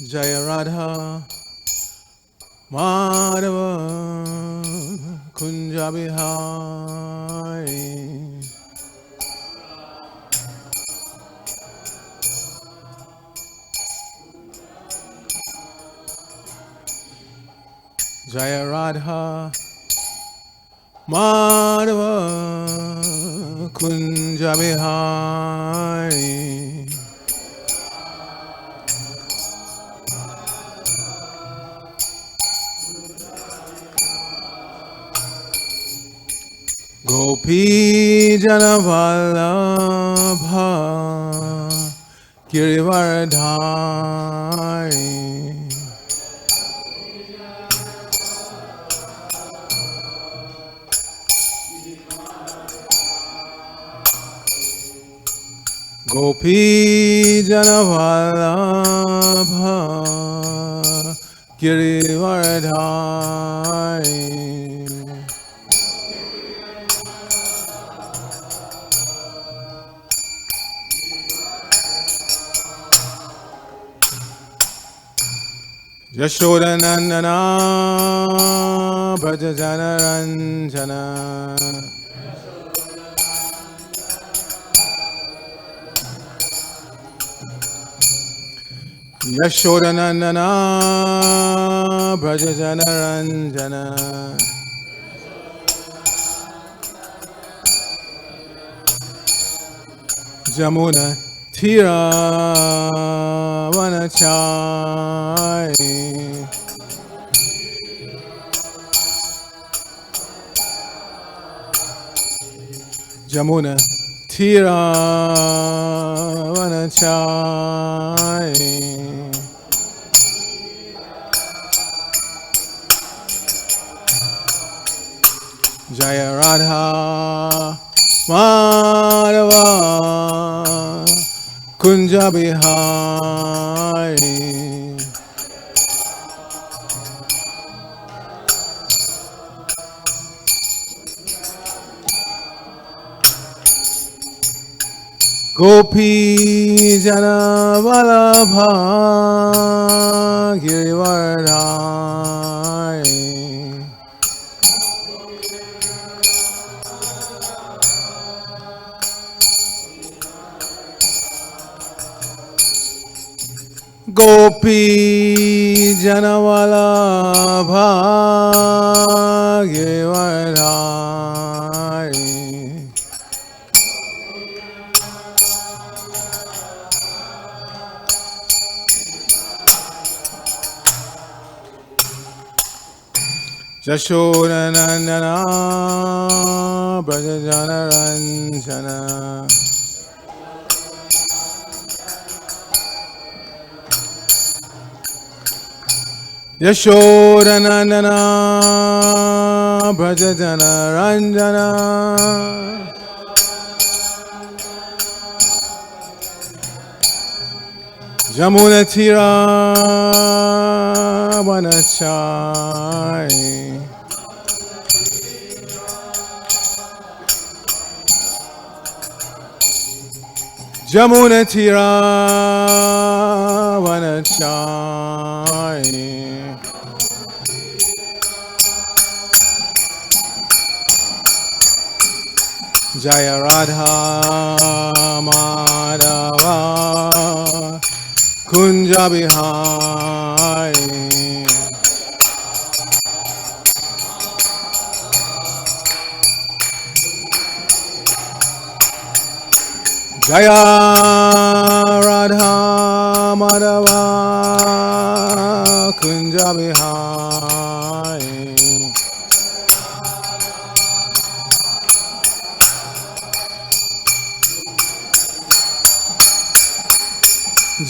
Jaya Radha Madhava Kunja Bihari Jaya Radha Madhava Kunja Bihari Gopi Jana Vallabha Girivardhari Gopi Jana Vallabha Girivardhari Yashodanandana Brajajana Ranjana Yashodanandana Brajajana Ranjana Jamuna Tira Vanachari Jamuna Tira Vanachari Jaya Radha Madhava Kunja Bihari Gopi Jana Vallabha Girivardhari Gopi Jana Vallabha Girivardhari Yashodanandana Brajajana Ranjana Yashodanandana Brajajana Ranjana Jamuna Tira Vanachari Jamuna Tira Vanachari Jaya Radha Madhava Kunja Bihari Jaya Radha Madhava Kunja Bihari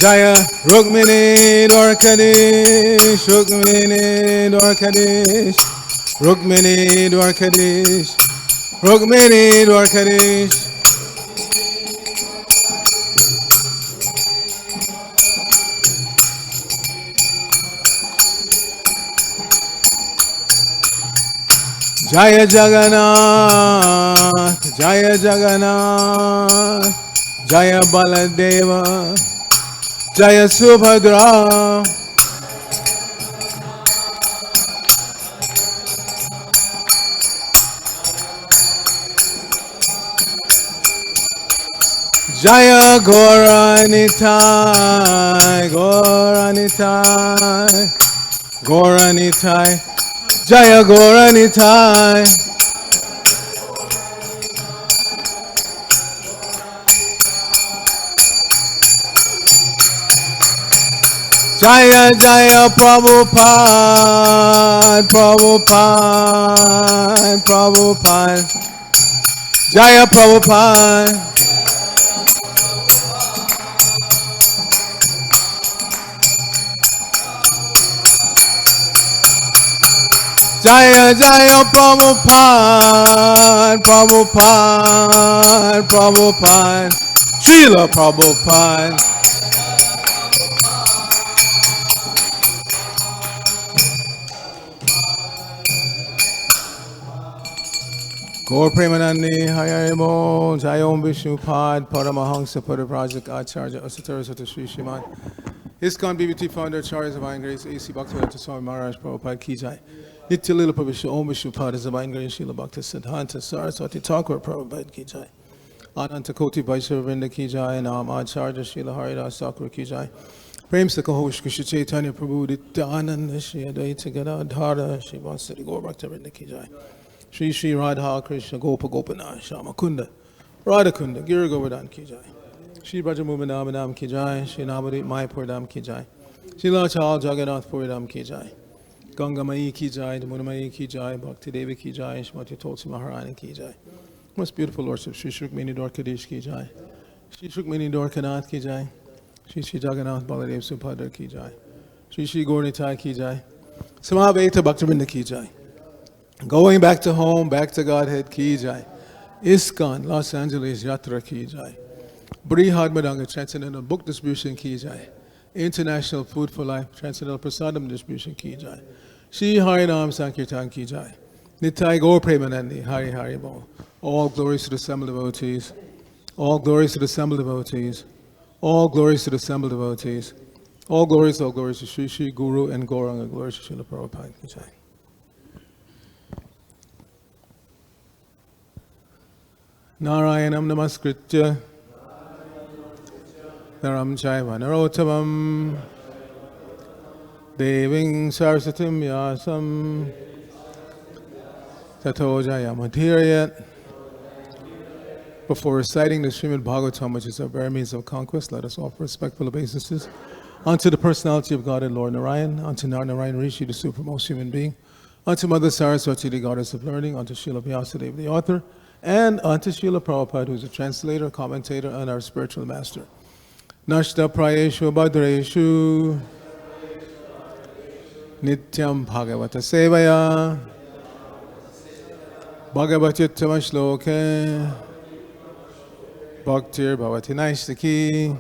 Jaya Rukmini Dwarkadish Rukmini Dwarkadish Rukmini Dwarkadish Rukmini Dwarkadish Jaya Jagannath Jaya Jagannath Jaya Baladeva Jaya Subhadra. Jaya Gauranitai, Gauranitai, Gauranitai, Jaya Gauranitai. Jaya Jaya Prabhupada, Prabhupada, Prabhupada, Jaya Prabhupada. Jaya Jaya Prabhupada, Prabhupada, Prabhupada, Srila Prabhupada. Gaur Premanandi, Hayarimo, Jayom Vishnupad, Paramahansa, Padabrajak, Acharya, Asatara Sata Sri Shriman. ISKCON BBT founder, Charles Divine Grace, A.C. Bhaktivedanta Swami Maharaj Prabhupada Ki Jai. Nitya Lila Prabhupada Om Vishnupad is Divine Grace, Srila Bhakti Siddhanta Saraswati Thakur Prabhupada Ki Jai. Ananta Koti Vaishnava Vrinda Ki Jai, Nam Acharya Srila Haridas Thakur Ki Jai. Prem Sakahosh Krishna Chaitanya Prabhu Nityananda Shri Advaita Gadadhara Shri Vasari Gaur Bhakta Vrinda Ki Jai. Shri Shri Radha Krishna Gopa Gopana Shama Kunda Radha Kunda Giri Govardhan Ki Jai. Shri Brajamumanam Ki Jai. Shri Navadip Mayapur Dham Ki Jai. Shri Lachal Jagannath Puri Dham Ki Jai. Ganga Mai Ki Jai. Damuna Mai Ki Jai. Bhakti Devi Ki Jai. Shrimati Tulsi Maharani Ki Jai. Most beautiful lordship. Shri Shrukmani Dwarkadish Ki Jai. Shri Shrukmani Dwarkanath Ki Jai. Shri Shri Jagannath Baladev Subhadra Ki Jai. Shri Shri Gaurnitai Ki Jai. Samaveta Bhaktivinoda Ki Jai. Going back to home, back to Godhead Ki Jai. ISKCON Los Angeles Yatra Ki Jai. Brihad Madanga Transcendental Book Distribution Ki Jai. International Food for Life Transcendental Prasadam Distribution Ki Jai. Shri Harinam Sankirtan Ki Jai. Nitai Gaur Premanandi Hari Hari Bo. All glories to the assembled devotees. All glories to the assembled devotees. All glories to the assembled devotees. All glories to Shri Shri Guru and Gauranga. Glories to Srila Prabhupada Ki Jai. Narayanam Namaskritya Naram Chaiva Narottamam Deving Saraswatim Yasam Tato Jayamadhirayat. Before reciting the Srimad Bhagavatam, which is our very means of conquest, let us offer respectful obeisances unto the personality of God and Lord Narayan, unto Narayan Rishi, the supremmost human being, unto Mother Saraswati, the goddess of learning, unto Srila Vyasadeva, the author, and unto Srila Prabhupada, who is a translator, commentator, and our spiritual master. Nashta prayeshu bhadreshu nityam bhagavata sevaya bhagavatyuttama shloke bhaktir bhavati naistaki.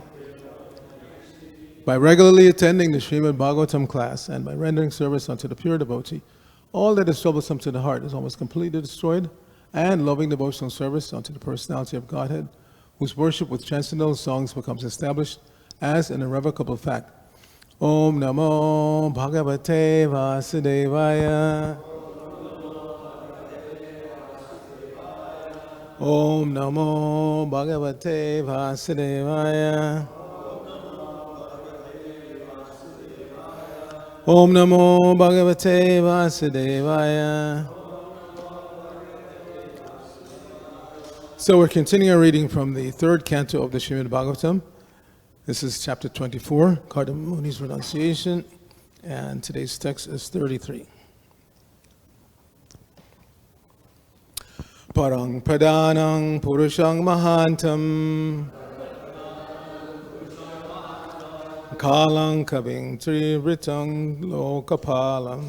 By regularly attending the Srimad Bhagavatam class and by rendering service unto the pure devotee, all that is troublesome to the heart is almost completely destroyed, and loving devotional service unto the personality of Godhead, whose worship with transcendental songs becomes established as an irrevocable fact. Om Namo Bhagavate Vasudevaya. Om Namo Bhagavate Vasudevaya. Om Namo Bhagavate Vasudevaya. So we're continuing our reading from the third canto of the Srimad Bhagavatam. This is chapter 24, Kardamuni's renunciation, and today's text is 33. Paraṁ pradhānaṁ puruṣaṁ mahāntam kālaṁ kavim tri-vṛtam loka-pālam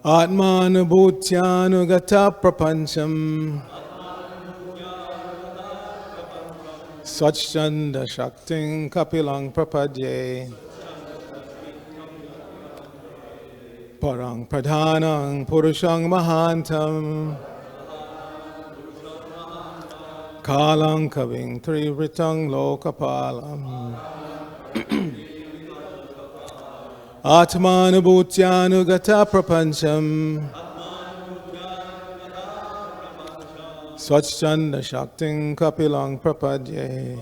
ātmānubhūtyānugata-prapañcaṁ svacchanda-śaktiṁ kapilaṁ prapadye paraṁ pradhānaṁ puruṣaṁ mahāntam kālaṁ kaviṁ tri-vṛtaṁ loka-pālam ātmānubhūtyānugata-prapañcaṁ svacchanda-śaktiṁ kapilaṁ prapadye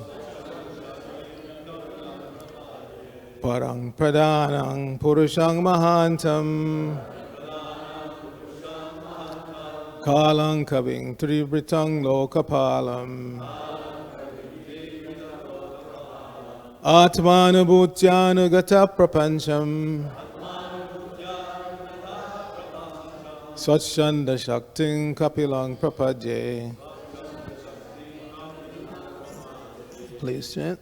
paraṁ pradhānaṁ puruṣaṁ mahāntam kālaṁ kaviṁ tri-vṛtam loka-pālam ātmānubhūtyānugata-prapañcaṁ svacchanda-śaktiṁ kapilaṁ prapadye. Please chant.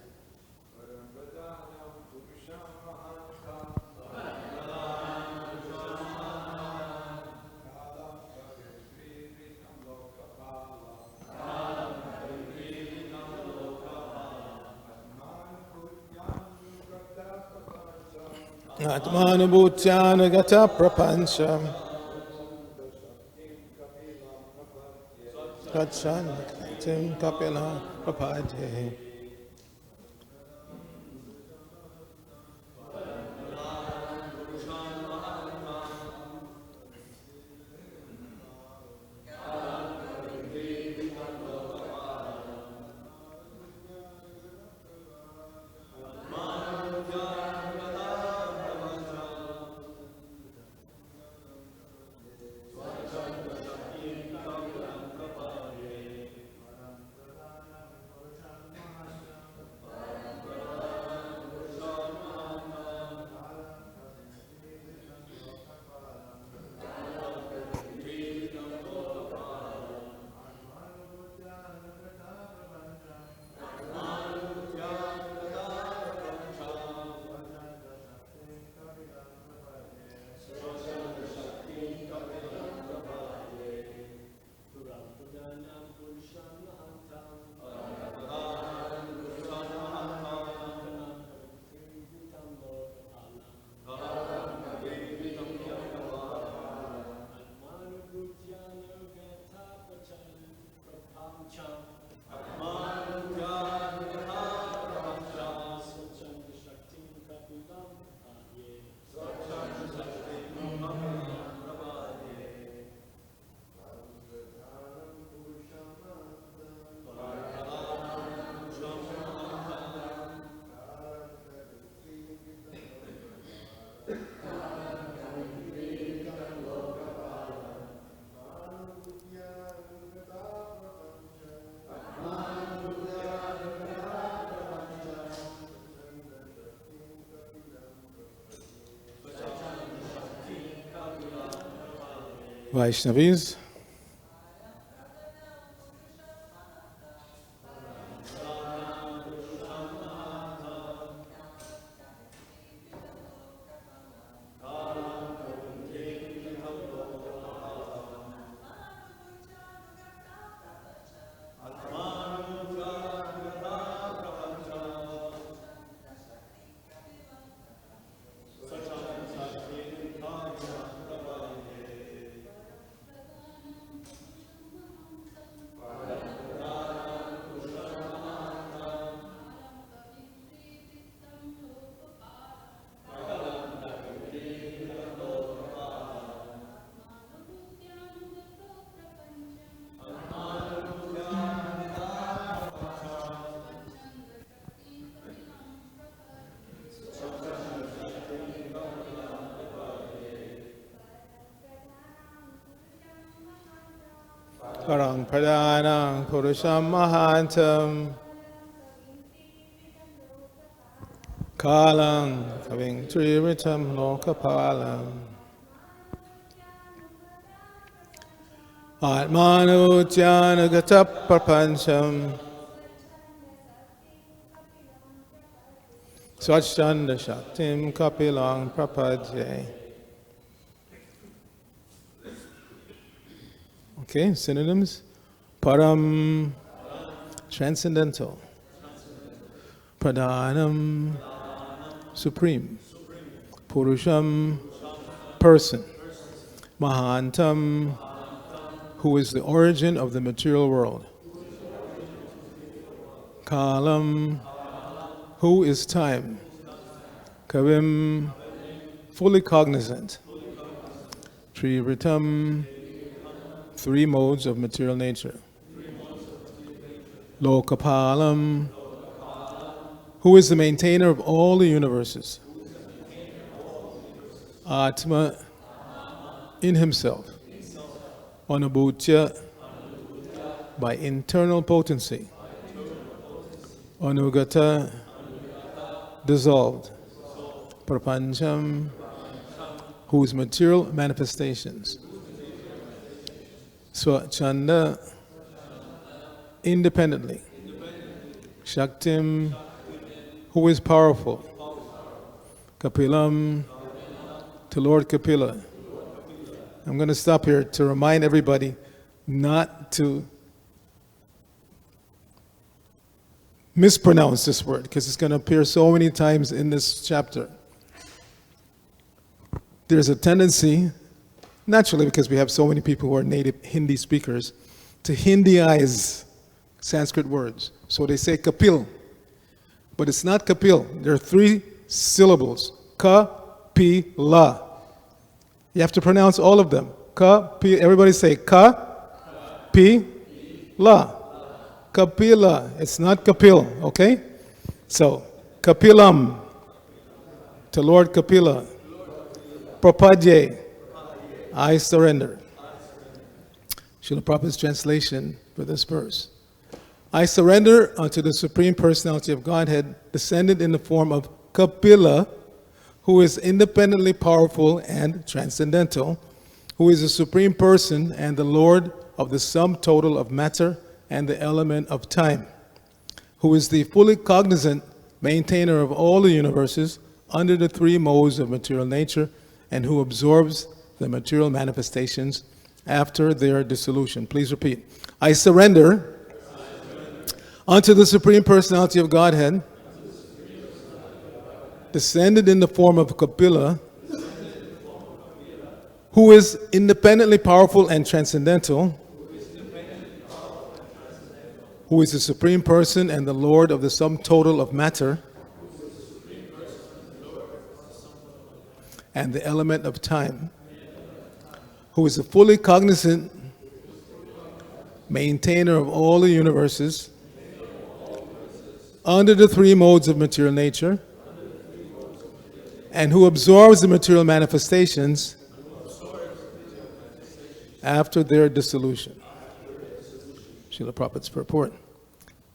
ātmānubhūtyānugata-prapañcaṁ svacchanda-śaktiṁ kapilaṁ prapadye. Vaishnavis, paraṁ pradhānaṁ puruṣaṁ mahāntam kālaṁ kaviṁ tri-vṛtam loka-pālam ātmānubhūtyānugata-prapañcaṁ svacchanda-śaktiṁ kapilaṁ prapadye. Okay, synonyms. Param, transcendental. Pradhānam, supreme. Puruṣam, person. Mahāntam, who is the origin of the material world. kālam, who is time, kavim, fully cognizant, tri-vṛtam, three modes of material nature, loka-pālam, who is the maintainer of all the universes, ātma, in himself, anubhūtya, by internal potency, anugata, dissolved, prapañcam, whose material manifestations, sva-chanda, independently, śaktim, who is powerful, kapilaṁ, to Lord Kapila. I'm going to stop here to remind everybody not to mispronounce this word, because it's going to appear so many times in this chapter. There's a tendency, naturally because we have so many people who are native Hindi speakers, to Hindyize Sanskrit words. So they say kapil, but it's not kapil. There are three syllables, kapila. You have to pronounce all of them. Everybody say ka-pi-la. Kapila. It's not kapil, okay? So, kapilaṁ, to Lord Kapila. Prapadye, I surrender. Srila Prabhupada's translation for this verse. I surrender unto the Supreme Personality of Godhead, descended in the form of Kapila, who is independently powerful and transcendental, who is the Supreme Person and the Lord of the sum total of matter and the element of time, who is the fully cognizant maintainer of all the universes under the three modes of material nature, and who absorbs the material manifestations after their dissolution. Please repeat. I surrender unto the Supreme Personality of Godhead, descended in the form of Kapila, who is independently powerful and transcendental, who is the Supreme Person and the Lord of the sum total of matter and the element of time, who is the fully cognizant maintainer of all the universes under the three modes of material nature, and who absorbs the material manifestations after their dissolution. Srila Prabhupada's purport.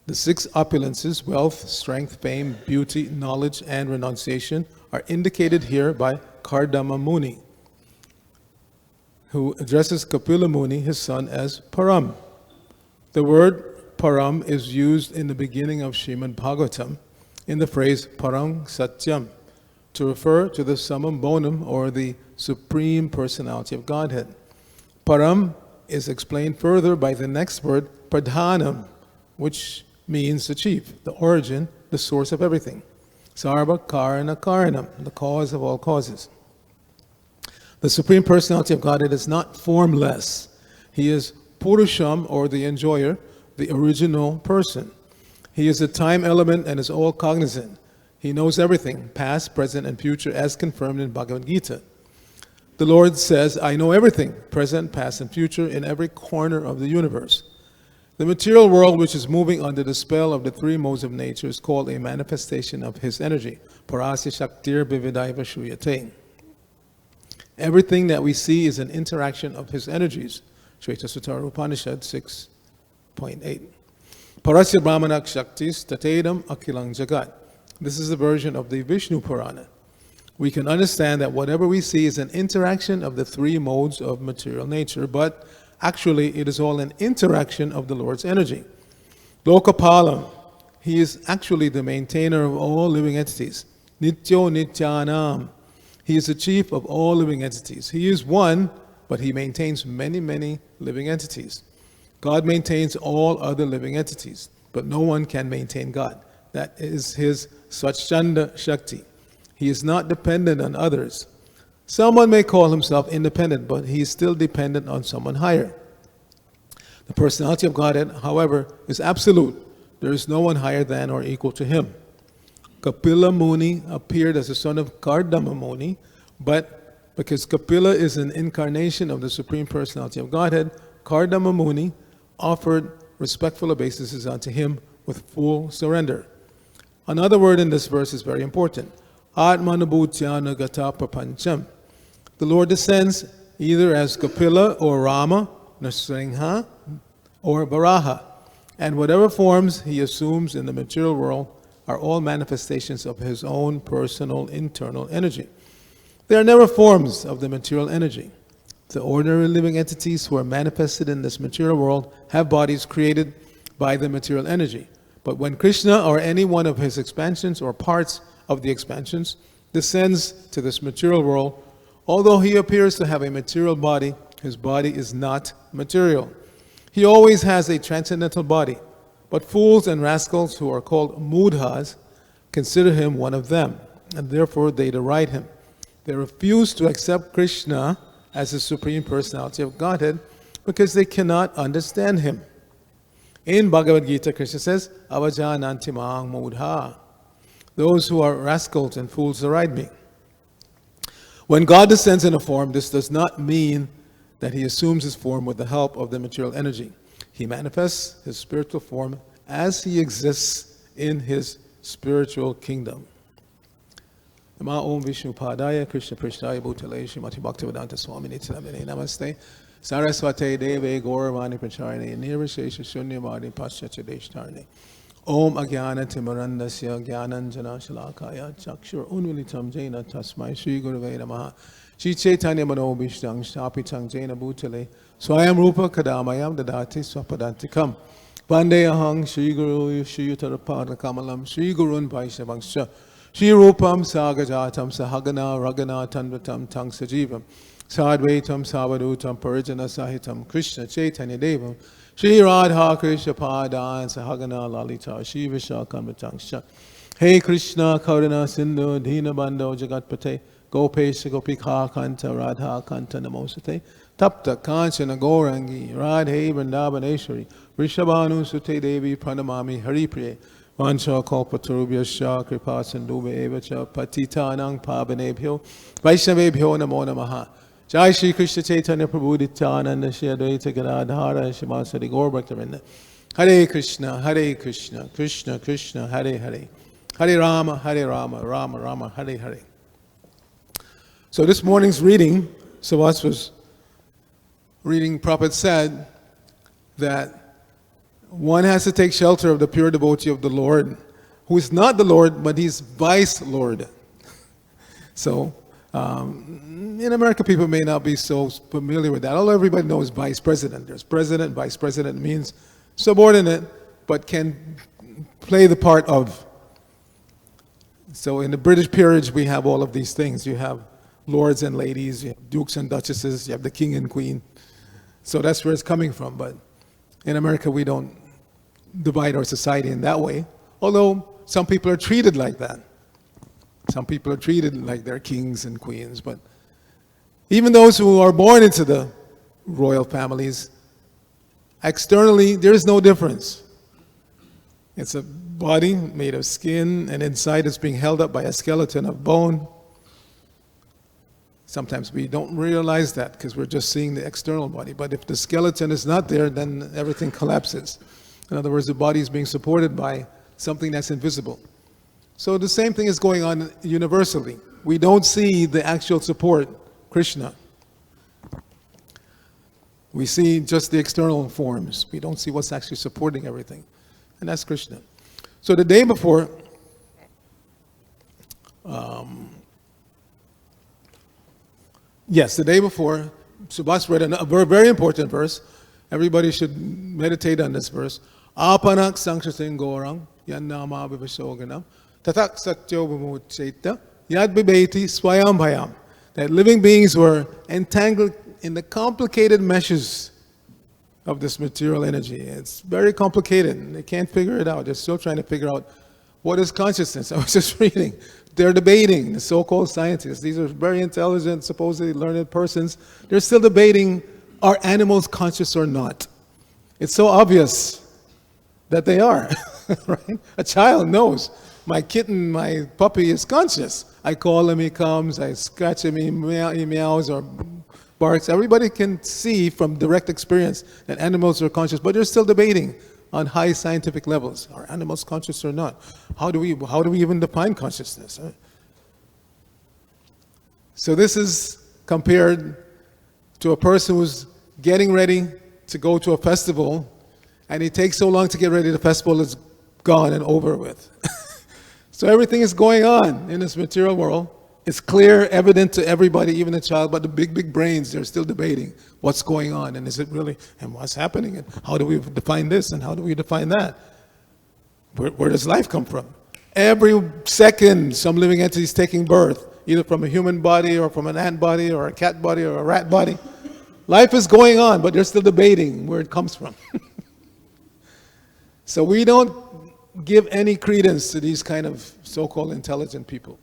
The six opulences, wealth, strength, fame, beauty, knowledge, and renunciation, are indicated here by Kardama Muni, who addresses Kapila Muni, his son, as param. The word param is used in the beginning of Srimad Bhagavatam in the phrase paraṁ satyam, to refer to the summum bonum, or the Supreme Personality of Godhead. Param is explained further by the next word, pradhānaṁ, which means the chief, the origin, the source of everything. Sarva karana karanam, the cause of all causes. The Supreme Personality of Godhead is not formless. He is puruṣaṁ, or the enjoyer, the original person. He is the time element and is all cognizant. He knows everything, past, present, and future, as confirmed in Bhagavad Gita. The Lord says, I know everything, present, past, and future, in every corner of the universe. The material world, which is moving under the spell of the three modes of nature, is called a manifestation of his energy. Parasya Shaktir Vividaiva Shuyate. Everything that we see is an interaction of his energies. Shveta Sutara Upanishad 6.8. Parasya Brahmanak Shaktis Tatedam Akilang Jagat. This is a version of the Vishnu Purana. We can understand that whatever we see is an interaction of the three modes of material nature, but actually it is all an interaction of the Lord's energy. Loka-pālam, he is actually the maintainer of all living entities. Nityo Nityanam, he is the chief of all living entities. He is one, but he maintains many, many living entities. God maintains all other living entities, but no one can maintain God. That is his svacchanda-śaktiṁ. He is not dependent on others. Someone may call himself independent, but he is still dependent on someone higher. The personality of Godhead, however, is absolute. there is no one higher than or equal to him. Kapila Muni appeared as the son of Kardama Muni, but because Kapila is an incarnation of the Supreme Personality of Godhead, Kardama Muni offered respectful obeisances unto him with full surrender. Another word in this verse is very important. ātmānubhūtyānugata-prapañcaṁ. The Lord descends either as Kapila or Rama, Nrsimha, or Varaha, and whatever forms he assumes in the material world are all manifestations of his own personal internal energy. They are never forms of the material energy. The ordinary living entities who are manifested in this material world have bodies created by the material energy. But when Krishna or any one of his expansions or parts of the expansions descends to this material world, although he appears to have a material body, his body is not material. He always has a transcendental body, but fools and rascals who are called mudhas consider him one of them, and therefore they deride him. They refuse to accept Krishna as the Supreme Personality of Godhead because they cannot understand him. In Bhagavad Gita, Krishna says, avajananti maṁ mudha. Those who are rascals and fools deride me. When God descends in a form, this does not mean that he assumes his form with the help of the material energy. He manifests his spiritual form as he exists in his spiritual kingdom. Nama Om Vishnu Padaya Krishna Prishtaya Bhutale Srimati Bhaktivedanta Swamini Tilamini Namaste Saraswate Deve Gauravani Pracharine Nirvishesha Shunyamadi Paschatya Deshtarne Om Agyana Timarandasya Gyananjana Shalakaya Chakshur Unvilitam Jaina Tasmai Shri Gurave Namaha Shri Chaitanya Mano Vishnang Shapitang Jaina Bhutale Swayam Rupa Kadamayam Dadati Swapadantikam Vande Ahang Shri Guru Shri Uttarapada Kamalam Shri Gurun Vaishnavangscha Shri Rupam Sagajatam Sahagana Ragana Tanvatam Tang Sajivam Sadvaitam Savadutam Parijana Sahitam Krishna Chaitanya Devam Shri Radha Krishna Padan Sahagana Lalita Shri Vishakamatanksha Hey Krishna Karuna Sindhu Dina Bando Jagatpate Gopesha Gopika Kanta Radha Kanta Namosate Tapta Kanchana Gaurangi Radhe Vrindavaneshwari Vrishabhanu Sute Devi Pranamami Haripriye Vancha kalpatarubhyascha kripa sindhubhya eva cha patitanang pavanebhyo vaishnavebhyo namo namaha. Jai Shri Krishna Chaitanya Prabhu Nityananda Shri Advaita Gadadhara Shimasari Gaur Bhaktivinoda. Hare Krishna, Krishna Krishna, Hare Hare. Hare Rama, Rama Rama, Hare Hare. So this morning's reading, Savas was reading, Prabhupada said that one has to take shelter of the pure devotee of the Lord, who is not the Lord, but he's Vice Lord. So, in America, people may not be so familiar with that. Although everybody knows Vice President. There's President, Vice President means subordinate, but can play the part of. So in the British peerage, we have all of these things. You have lords and ladies, you have dukes and duchesses, you have the king and queen. So that's where it's coming from. But in America, we don't divide our society in that way, although some people are treated like that. Some people are treated like they're kings and queens, but even those who are born into the royal families, externally, there is no difference. It's a body made of skin, and inside it's being held up by a skeleton of bone. Sometimes we don't realize that because we're just seeing the external body. But if the skeleton is not there, then everything collapses. In other words, the body is being supported by something that's invisible. So the same thing is going on universally. We don't see the actual support, Krishna. We see just the external forms. We don't see what's actually supporting everything. And that's Krishna. So the day before, the day before, Subhas read a very important verse. Everybody should meditate on this verse. Āpanak saṅkṣatin gorang yannāma vivasoganam tatak satyo vimuccheta yad bibeti swayam bhayam. That living beings were entangled in the complicated meshes of this material energy. It's very complicated. They can't figure it out. They're still trying to figure out what is consciousness. I was just reading. They're debating, the so-called scientists. These are very intelligent, supposedly learned persons. They're still debating, are animals conscious or not? It's so obvious that they are. right? A child knows. My kitten, my puppy is conscious. I call him, he comes. I scratch him, he meows or barks. Everybody can see from direct experience that animals are conscious, but they're still debating on high scientific levels. Are animals conscious or not? How do we even define consciousness? Right? So this is compared to a person who's getting ready to go to a festival, and it takes so long to get ready, the festival is gone and over with. So everything is going on in this material world. It's clear, evident to everybody, even a child, but the big brains, they're still debating what's going on, and is it really, and what's happening, and how do we define this, and how do we define that? Where does life come from? Every second, some living entity is taking birth, either from a human body, or from an ant body, or a cat body, or a rat body. Life is going on, but they're still debating where it comes from. So we don't give any credence to these kind of so-called intelligent people.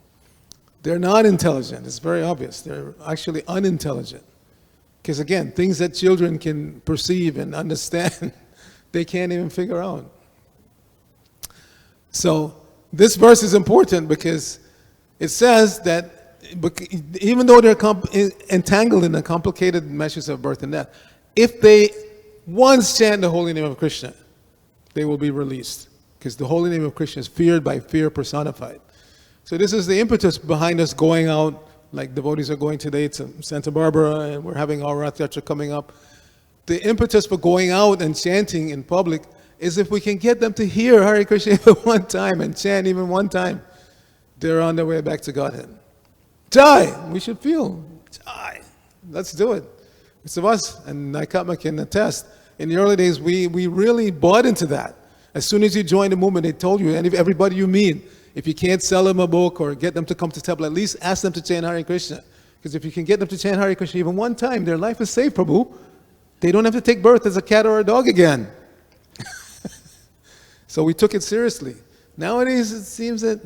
They're not intelligent, it's very obvious. They're actually unintelligent. Because again, things that children can perceive and understand, they can't even figure out. So this verse is important because it says that even though they're entangled in the complicated meshes of birth and death, if they once chant the holy name of Krishna, they will be released. Because the holy name of Krishna is feared by fear personified. So this is the impetus behind us going out, like devotees are going today to Santa Barbara, and we're having our Rath Yatra coming up. The impetus for going out and chanting in public is if we can get them to hear Hare Krishna even one time and chant even one time, they're on their way back to Godhead. Jai! We should feel, Jai! Let's do it. It's of us, and Naikatma can attest. In the early days, we really bought into that. As soon as you join the movement, they told you, and if everybody you meet, if you can't sell them a book or get them to come to temple, at least ask them to chant Hare Krishna. Because if you can get them to chant Hare Krishna even one time, their life is saved, Prabhu. They don't have to take birth as a cat or a dog again. So we took it seriously. Nowadays, it seems that,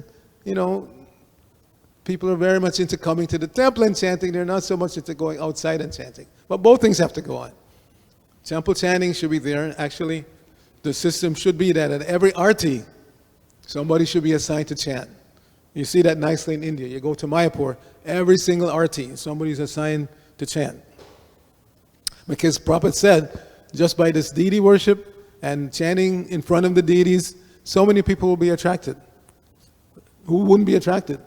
people are very much into coming to the temple and chanting. They're not so much into going outside and chanting. But both things have to go on. Temple chanting should be there. Actually, the system should be that at every arti, somebody should be assigned to chant. You see that nicely in India. You go to Mayapur, every single arti, somebody's assigned to chant. Because Prabhupada said, just by this deity worship and chanting in front of the deities, so many people will be attracted. Who wouldn't be attracted?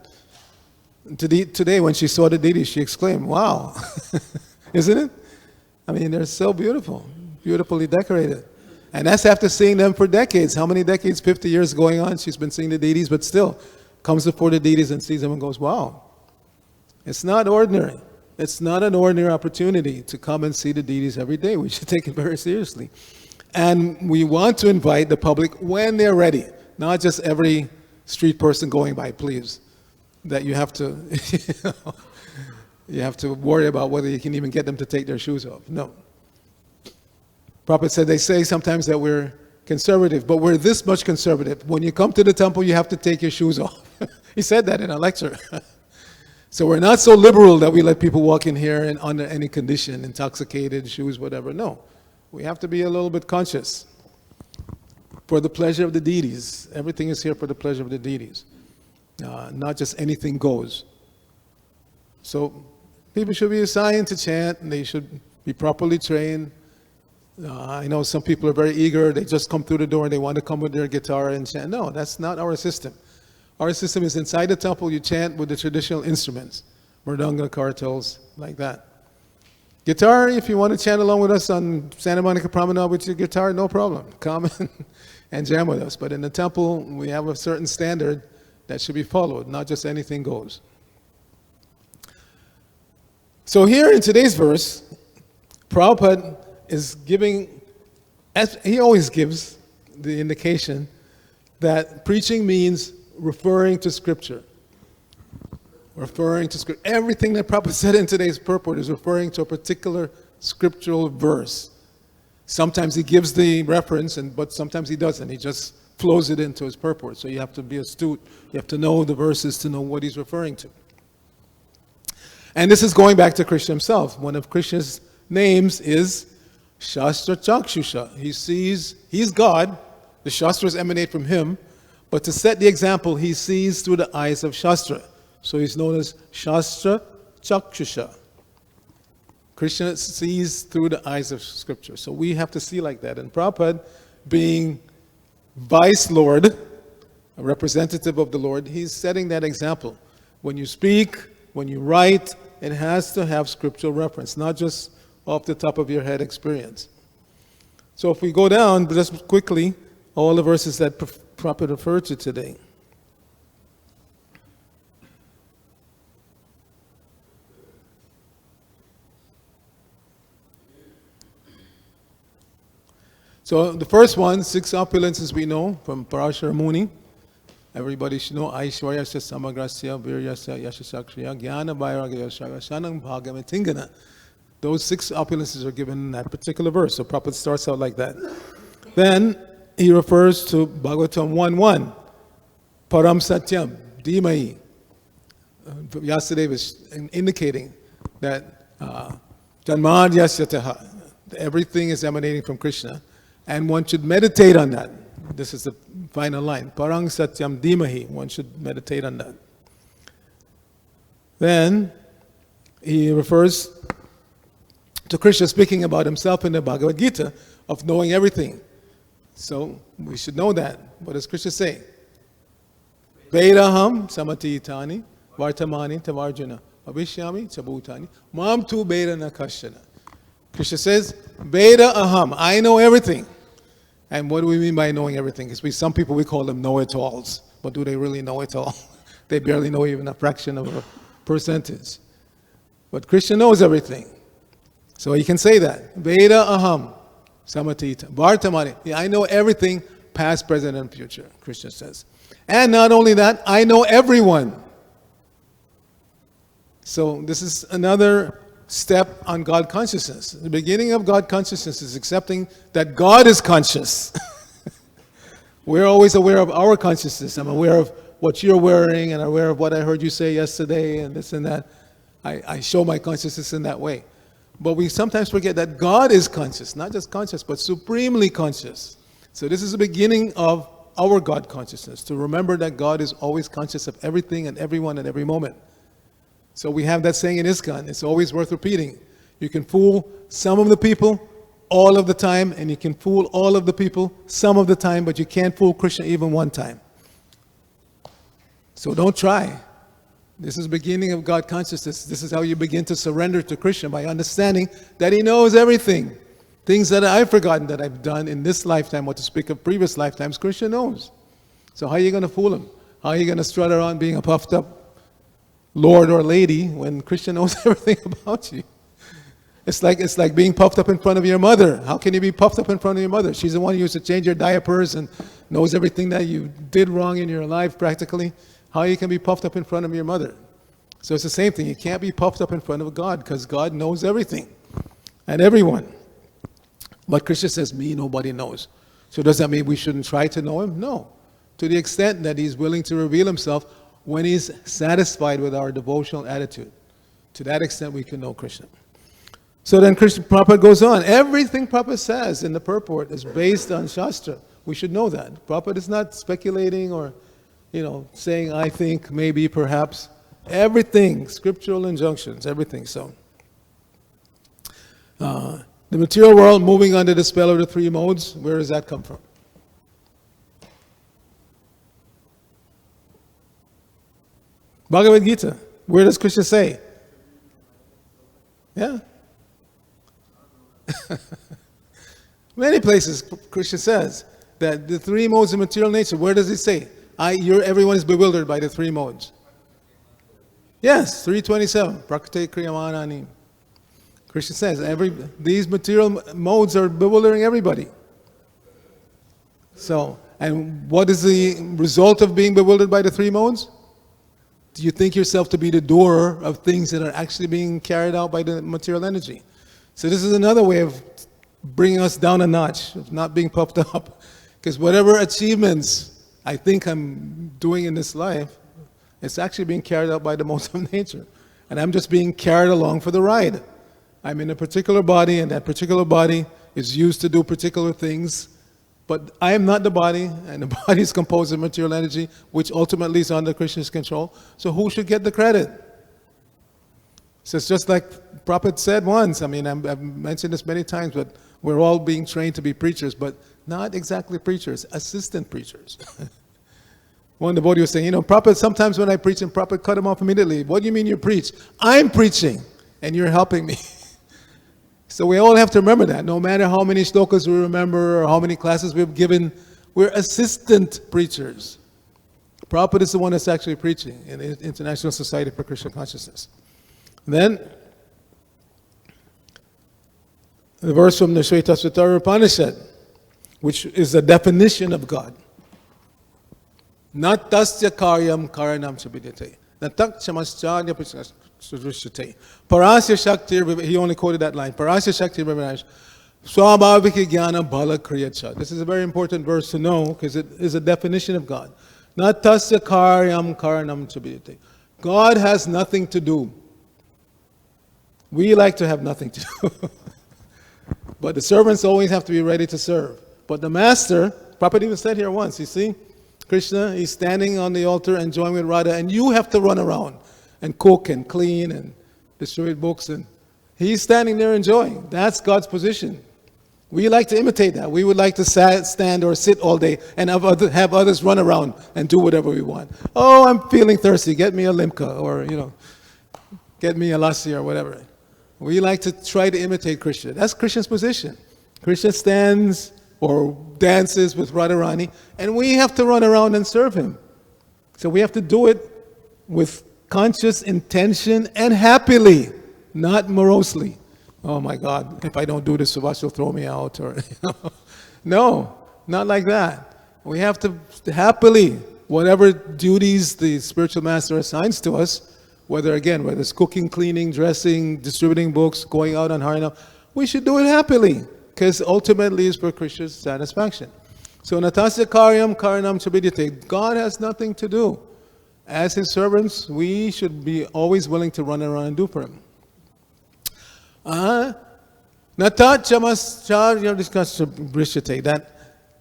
Today, when she saw the deities, she exclaimed, wow, isn't it? I mean, they're so beautiful, beautifully decorated. And that's after seeing them for decades. How many decades? 50 years going on. She's been seeing the deities, but still comes before the deities and sees them and goes, wow. It's not ordinary. It's not an ordinary opportunity to come and see the deities every day. We should take it very seriously. And we want to invite the public when they're ready, not just every street person going by, please. That you have to, you have to worry about whether you can even get them to take their shoes off. No. Prabhupada said, they say sometimes that we're conservative, but we're this much conservative. When you come to the temple, you have to take your shoes off. He said that in a lecture. So we're not so liberal that we let people walk in here and under any condition, intoxicated, shoes, whatever. No, we have to be a little bit conscious. For the pleasure of the deities. Everything is here for the pleasure of the deities. Not just anything goes. So people should be assigned to chant, and they should be properly trained. I know some people are very eager. They just come through the door and they want to come with their guitar and chant. No, that's not our system. Our system is inside the temple, you chant with the traditional instruments. Mridanga, kartals, like that. Guitar, if you want to chant along with us on Santa Monica Promenade with your guitar, no problem. Come and jam with us. But in the temple, we have a certain standard that should be followed, not just anything goes. So here in today's verse, Prabhupada is giving, as he always gives the indication that preaching means referring to Scripture. Referring to Scripture. Everything that Prabhupada said in today's purport is referring to a particular scriptural verse. Sometimes he gives the reference, but sometimes he doesn't. He just flows it into his purport. So you have to be astute. You have to know the verses to know what he's referring to. And this is going back to Krishna himself. One of Krishna's names is Shastra Chakshusha. He sees, he's God. The Shastras emanate from him, but to set the example, he sees through the eyes of Shastra. So he's known as Shastra Chakshusha. Krishna sees through the eyes of Scripture. So we have to see like that. And Prabhupada, being Vice Lord, a representative of the Lord, he's setting that example. When you speak, when you write, it has to have scriptural reference, not just off the top of your head experience. So if we go down, just quickly, all the verses that Prabhupada referred to today. So the first one, 6 opulences we know from Parashara Muni. Everybody should know Aishwaryasya Samagrasya Viryasya Yashasakriya Jnana Vairagya Shanam Bhagam Tingana. Those 6 opulences are given in that particular verse. So Prabhupada starts out like that. Then he refers to Bhagavatam 1:1. Param Satyam, Dhimai. Vyasadeva is indicating that Janmadhyasya, everything is emanating from Krishna. And one should meditate on that. This is the final line. Parang Satyam Dhimahi. One should meditate on that. Then he refers to Krishna speaking about himself in the Bhagavad Gita of knowing everything. So we should know that. What does Krishna say? Vedaham samatitani vartamani tavarjuna abhishyami chabhutani mam tu veda nakashana. Krishna says, Veda aham, I know everything. And what do we mean by knowing everything? Because some people, we call them know-it-alls. But do they really know it all? They barely know even a fraction of a percentage. But Krishna knows everything. So he can say that. Veda aham samatita vartamani. I know everything, past, present, and future, Krishna says. And not only that, I know everyone. So this is another step on God consciousness. The beginning of God consciousness is accepting that God is conscious. We're always aware of our consciousness. I'm aware of what you're wearing and aware of what I heard you say yesterday and this and that. I show my consciousness in that way. But we sometimes forget that God is conscious, not just conscious, but supremely conscious. So this is the beginning of our God consciousness, to remember that God is always conscious of everything and everyone at every moment. So we have that saying in ISKCON, it's always worth repeating. You can fool some of the people all of the time, and you can fool all of the people some of the time, but you can't fool Krishna even one time. So don't try. This is the beginning of God consciousness. This is how you begin to surrender to Krishna, by understanding that He knows everything. Things that I've forgotten that I've done in this lifetime, or to speak of previous lifetimes, Krishna knows. So how are you going to fool Him? How are you going to strut around being a puffed up Lord or lady when Krishna knows everything about you? It's like being puffed up in front of your mother. How can you be puffed up in front of your mother? She's the one who used to change your diapers and knows everything that you did wrong in your life practically. How you can be puffed up in front of your mother? So it's the same thing. You can't be puffed up in front of God, because God knows everything and everyone. But Krishna says, me, nobody knows. So does that mean we shouldn't try to know Him? No. To the extent that He's willing to reveal Himself when He's satisfied with our devotional attitude. To that extent we can know Krishna. So then Krishna Prabhupada goes on. Everything Prabhupada says in the purport is based on Shastra. We should know that. Prabhupada is not speculating or, saying, I think, maybe, perhaps. Everything, scriptural injunctions, everything. So, the material world moving under the spell of the 3 modes, where does that come from? Bhagavad Gita. Where does Krishna say? Yeah. Many places Krishna says that the 3 modes of material nature, where does He say? Everyone is bewildered by the 3 modes. Yes, 327. Prakriti kriyamanani. Krishna says these material modes are bewildering everybody. So, and what is the result of being bewildered by the 3 modes? Do you think yourself to be the doer of things that are actually being carried out by the material energy? So this is another way of bringing us down a notch, of not being puffed up. Because whatever achievements I think I'm doing in this life, it's actually being carried out by the modes of nature. And I'm just being carried along for the ride. I'm in a particular body, and that particular body is used to do particular things But I am not the body, and the body is composed of material energy, which ultimately is under Krishna's control. So who should get the credit? So it's just like Prabhupada said once. I mean, I've mentioned this many times, but we're all being trained to be preachers, but not exactly preachers, assistant preachers. One devotee was saying, Prabhupada, sometimes when I preach, and Prabhupada cut him off immediately. What do you mean you preach? I'm preaching, and you're helping me. So we all have to remember that. No matter how many shlokas we remember or how many classes we've given, we're assistant preachers. Prabhupada is the one that's actually preaching in the International Society for Krishna Consciousness. Then, the verse from the Shvetashvatara Upanishad, which is the definition of God. Nat tasya karyam karanam chabidyate. Natak chamascharya prashrishate. Parasya shaktir, he only quoted that line. Parasya shaktir vivinash. Swabhavika jnana bala kriyacha. This is a very important verse to know because it is a definition of God. Nat tasya karyam karanam chabidyate. God has nothing to do. We like to have nothing to do. But the servants always have to be ready to serve. But the master, Prabhupada even said here once, you see, Krishna, he's standing on the altar enjoying with Radha, and you have to run around and cook and clean and distribute books, and he's standing there enjoying. That's God's position. We like to imitate that. We would like to stand or sit all day and have others run around and do whatever we want. Oh, I'm feeling thirsty. Get me a limca, or, get me a lassi or whatever. We like to try to imitate Krishna. That's Krishna's position. Krishna stands or dances with Radharani, and we have to run around and serve him. So we have to do it with conscious intention and happily, not morosely. Oh my God, if I don't do this, Subhash will throw me out. Or No, not like that. We have to happily, whatever duties the spiritual master assigns to us, whether it's cooking, cleaning, dressing, distributing books, going out on Harinam, we should do it happily, because ultimately it's for Krishna's satisfaction. So natasya karyam karanam chabidyate. God has nothing to do. As his servants, we should be always willing to run around and do for him. Natat chamascharya discussion. That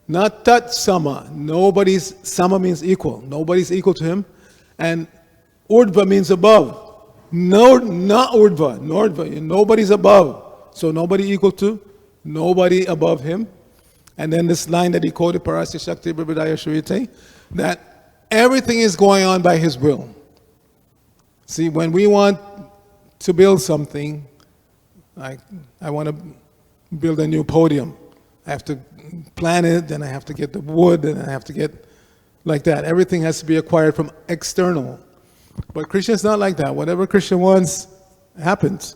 natat sama. Nobody's, sama means equal. Nobody's equal to him. And urdhva means above. No, not urdhva, nordhva. Nobody's above. So nobody equal to, nobody above him. And then this line that he quoted, Parasya Shakti Brahmadaya Shriyate, that everything is going on by his will. See, when we want to build something, like I want to build a new podium, I have to plan it, then I have to get the wood, and I have to get like that. Everything has to be acquired from external. But Krishna is not like that. Whatever Krishna wants, happens.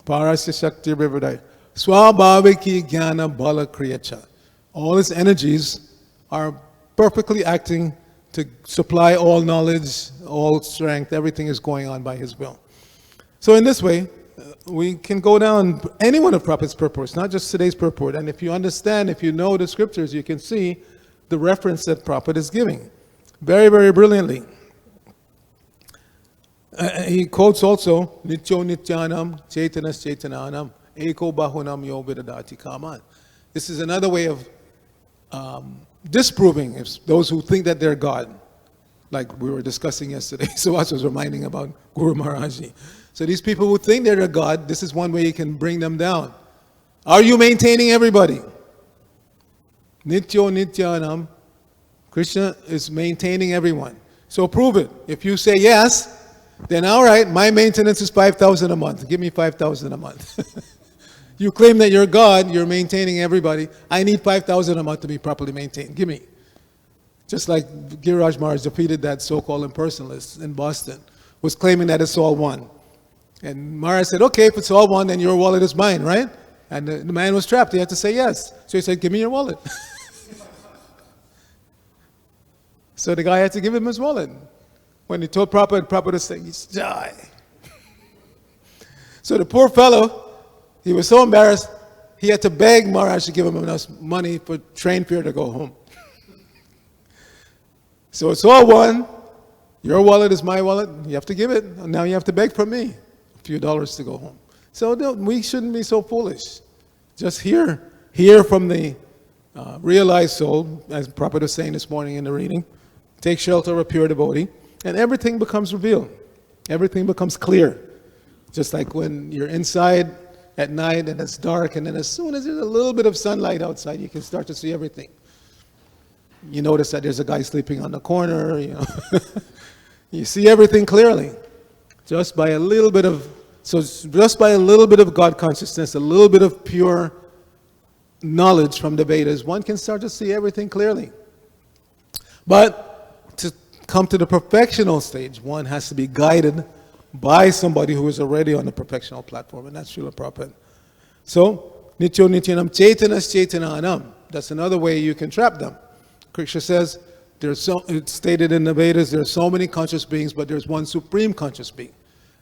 Parasya Shakti Brahmadaya. Swabhaviki jnana bala kriyacha. All his energies are perfectly acting to supply all knowledge, all strength. Everything is going on by his will. So in this way, we can go down any one of Prabhupada's purports, not just today's purport. And if you understand, if you know the scriptures, you can see the reference that Prabhupada is giving very, very brilliantly. He quotes also, Nityo Nityanam Chaitanas Chaitananam Eko Bahunam Yo Vidadati Kaman. This is another way of disproving if those who think that they're God, like we were discussing yesterday. So I was reminding about Guru Maharaji. So these people who think they're a God, this is one way you can bring them down. Are you maintaining everybody? Nityo Nityanam. Krishna is maintaining everyone. So prove it. If you say yes, then all right, my maintenance is 5,000 a month. Give me 5,000 a month. You claim that you're God, you're maintaining everybody. I need 5,000 a month to be properly maintained. Give me. Just like Giriraj Maharaj defeated that so-called impersonalist in Boston, was claiming that it's all one. And Maharaj said, okay, if it's all one, then your wallet is mine, right? And the man was trapped. He had to say yes. So he said, give me your wallet. So the guy had to give him his wallet. When he told Prabhupada said, he's die. So the poor fellow, he was so embarrassed, he had to beg Maharaj to give him enough money for train fare to go home. So it's all one. Your wallet is my wallet. You have to give it. Now you have to beg from me a few dollars to go home. So we shouldn't be so foolish. Just hear from the realized soul, as Prabhupada was saying this morning in the reading, take shelter of a pure devotee, and everything becomes revealed. Everything becomes clear. Just like when you're inside at night and it's dark, and then as soon as there's a little bit of sunlight outside, you can start to see everything. You notice that there's a guy sleeping on the corner, you know. You see everything clearly. Just by a little bit of God consciousness, a little bit of pure knowledge from the Vedas, one can start to see everything clearly. But to come to the perfectional stage, one has to be guided by somebody who is already on the perfectional platform, and that's Srila Prabhupada. So, Nityo Nityanam Chaitanas Chaitananam. That's another way you can trap them. Krishna says, it's stated in the Vedas, there are so many conscious beings, but there's one supreme conscious being.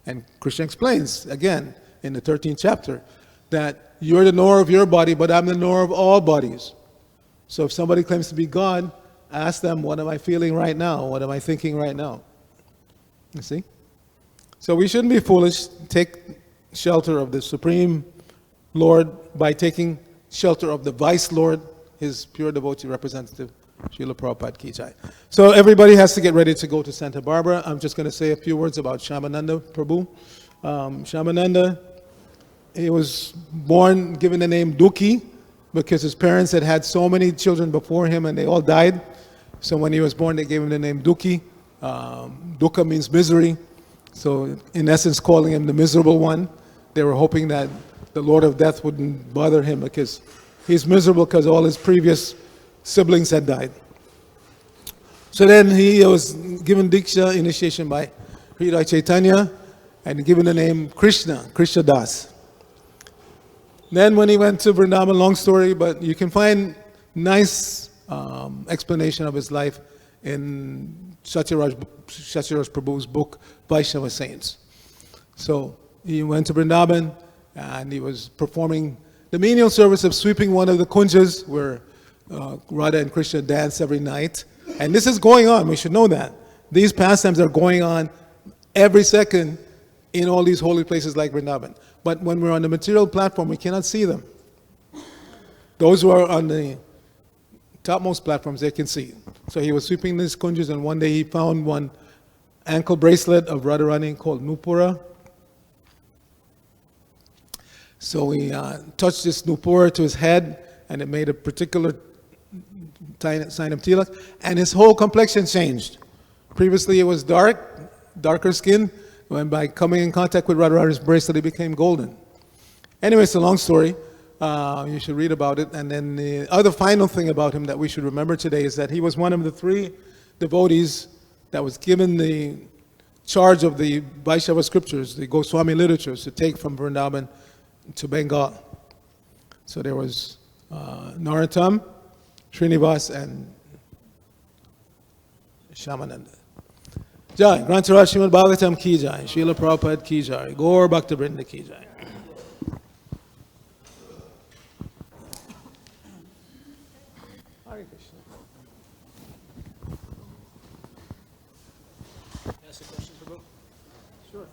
And Krishna explains, again, in the 13th chapter, that you're the knower of your body, but I'm the knower of all bodies. So if somebody claims to be God, ask them, what am I feeling right now? What am I thinking right now? You see? So we shouldn't be foolish. Take shelter of the Supreme Lord by taking shelter of the Vice Lord, his pure devotee representative, Srila Prabhupada Ki Jai. So everybody has to get ready to go to Santa Barbara. I'm just going to say a few words about Shyamananda Prabhu. Shyamananda, he was born, given the name Dukhi, because his parents had had so many children before him and they all died. So when he was born, they gave him the name Dukhi. Dukkha means misery. So in essence, calling him the miserable one. They were hoping that the Lord of Death wouldn't bother him because he's miserable because all his previous siblings had died. So then he was given Diksha initiation by Hridaya Chaitanya and given the name Krishna, Krishna Das. Then when he went to Vrindavan, long story, but you can find nice explanation of his life in Satyaraj Prabhu's book, Vaishnava Saints. So he went to Vrindavan and he was performing the menial service of sweeping one of the kunjas where Radha and Krishna dance every night. And this is going on, we should know that. These pastimes are going on every second in all these holy places like Vrindavan. But when we're on the material platform, we cannot see them. Those who are on the topmost platforms, they can see. So he was sweeping these kunjas, and one day he found one ankle bracelet of Radharani called Nupura. So he touched this Nupura to his head, and it made a particular sign of tilak, and his whole complexion changed. Previously it was darker skin, when by coming in contact with Radharani's bracelet, it became golden. Anyway, it's a long story. You should read about it. And then the other final thing about him that we should remember today is that he was one of the 3 devotees that was given the charge of the Vaishnava scriptures, the Goswami literatures, to take from Vrindavan to Bengal. So there was Narottam, Srinivas, and Shyamananda. Jai, Grantaraj Srimad Bhagavatam Ki Jai, Srila Prabhupada Ki Jai, Gaur Bhakta Vrinda Ki Jai. Hare Krishna. Ask a question, Prabhu? Sure.